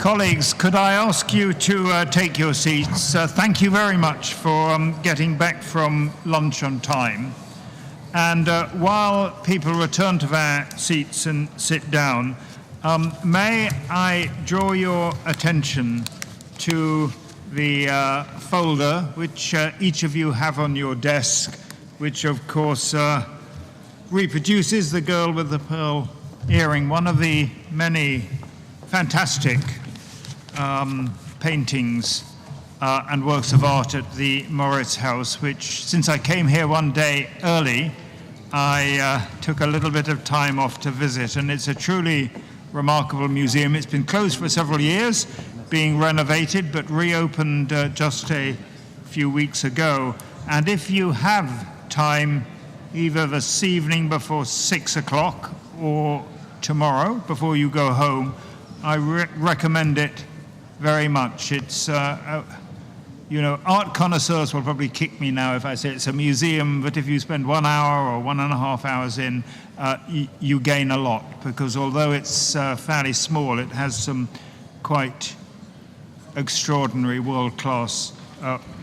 Colleagues, could I ask you to take your seats? Thank you very much for getting back from lunch on time. And while people return to their seats and sit down, may I draw your attention to the folder which each of you have on your desk, which of course reproduces The Girl with the Pearl Earring, one of the many fantastic paintings and works of art at the Moritz House, which, since I came here one day early, I took a little bit of time off to visit, and it's a truly remarkable museum. It's been closed for several years, being renovated, but reopened just a few weeks ago. And if you have time, either this evening before 6 o'clock or tomorrow before you go home, I recommend it very much. It's, you know, art connoisseurs will probably kick me now if I say it's a museum, but if you spend 1 hour or 1.5 hours in, you gain a lot, because although it's fairly small, it has some quite extraordinary world-class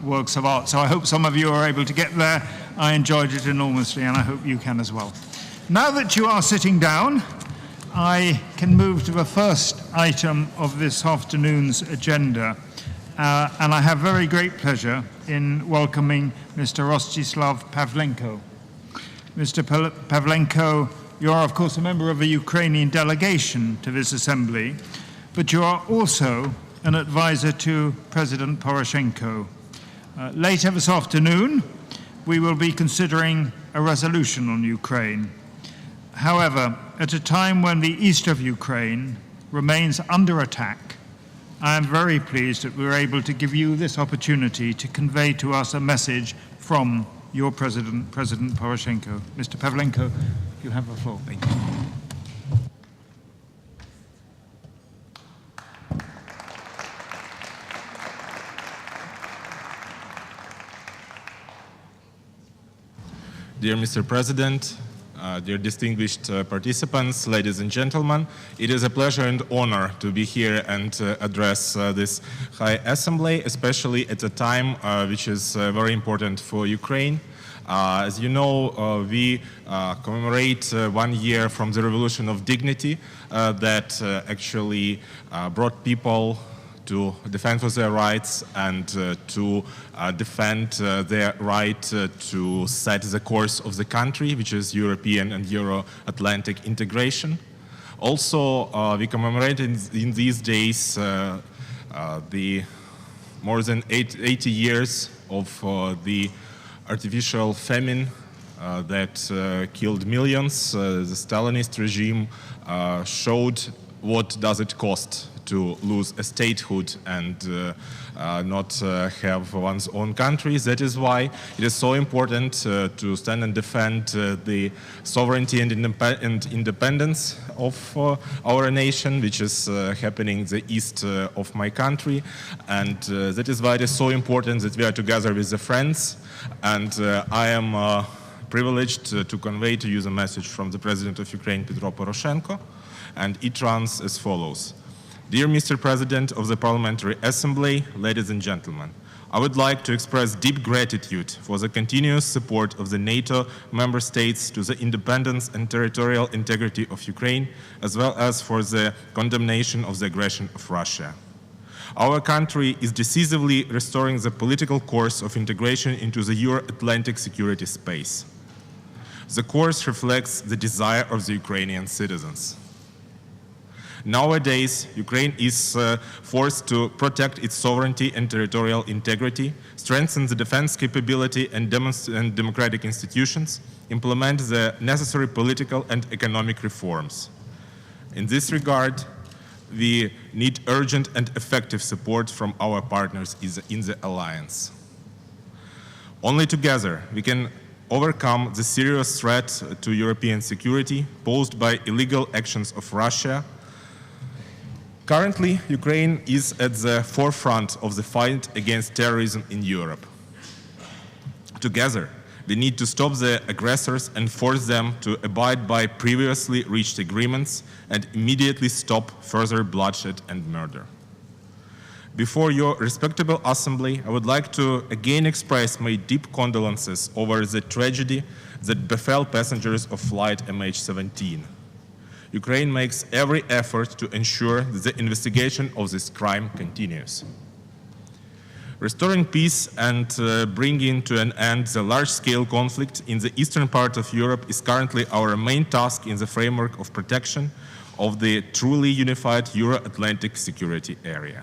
works of art. So I hope some of you are able to get there. I enjoyed it enormously, and I hope you can as well. Now that you are sitting down, I can move to the first item of this afternoon's agenda. And I have very great pleasure in welcoming Mr. Rostyslav Pavlenko. Mr. Pavlenko, you are of course a member of a Ukrainian delegation to this assembly, but you are also an advisor to President Poroshenko. Later this afternoon, we will be considering a resolution on Ukraine. However, at a time when the east of Ukraine remains under attack, I am very pleased that we're able to give you this opportunity to convey to us a message from your President, President Poroshenko. Mr. Pavlenko, you have the floor. Thank you. Dear Mr. President, dear distinguished participants, ladies and gentlemen, it is a pleasure and honor to be here and address this High Assembly, especially at a time which is very important for Ukraine. As you know, we commemorate 1 year from the Revolution of Dignity that actually brought people to defend for their rights and to defend their right to set the course of the country, which is European and Euro-Atlantic integration. Also, we commemorate in these days the more than 80 years of the artificial famine that killed millions. The Stalinist regime showed what does it cost to lose a statehood and not have one's own country. That is why it is so important to stand and defend the sovereignty and independence of our nation, which is happening in the east of my country. And that is why it is so important that we are together with the friends. And I am privileged to convey to you the message from the President of Ukraine, Petro Poroshenko. And it runs as follows. Dear Mr. President of the Parliamentary Assembly, ladies and gentlemen, I would like to express deep gratitude for the continuous support of the NATO member states to the independence and territorial integrity of Ukraine, as well as for the condemnation of the aggression of Russia. Our country is decisively restoring the political course of integration into the Euro-Atlantic security space. The course reflects the desire of the Ukrainian citizens. Nowadays, Ukraine is forced to protect its sovereignty and territorial integrity, strengthen the defense capability and democratic institutions, implement the necessary political and economic reforms. In this regard, we need urgent and effective support from our partners in the alliance. Only together we can overcome the serious threat to European security posed by illegal actions of Russia. Currently, Ukraine is at the forefront of the fight against terrorism in Europe. Together, we need to stop the aggressors and force them to abide by previously reached agreements and immediately stop further bloodshed and murder. Before your respectable assembly, I would like to again express my deep condolences over the tragedy that befell passengers of flight MH17. Ukraine makes every effort to ensure that the investigation of this crime continues. Restoring peace and bringing to an end the large-scale conflict in the eastern part of Europe is currently our main task in the framework of protection of the truly unified Euro-Atlantic security area.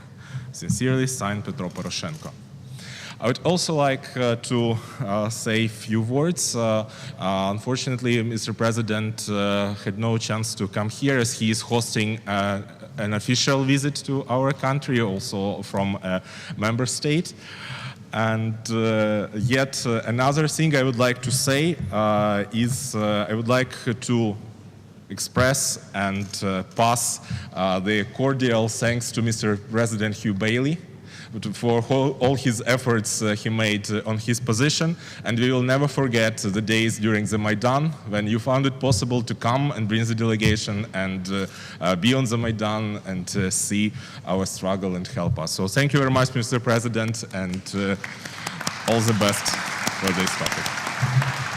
Sincerely signed, Petro Poroshenko. I would also like to say a few words. Unfortunately, Mr. President had no chance to come here as he is hosting an official visit to our country, also from a member state. And yet another thing I would like to say is I would like to express and pass the cordial thanks to Mr. President Hugh Bailey for all his efforts he made on his position, and we will never forget the days during the Maidan when you found it possible to come and bring the delegation and be on the Maidan and see our struggle and help us. So thank you very much, Mr. President, and all the best for this topic.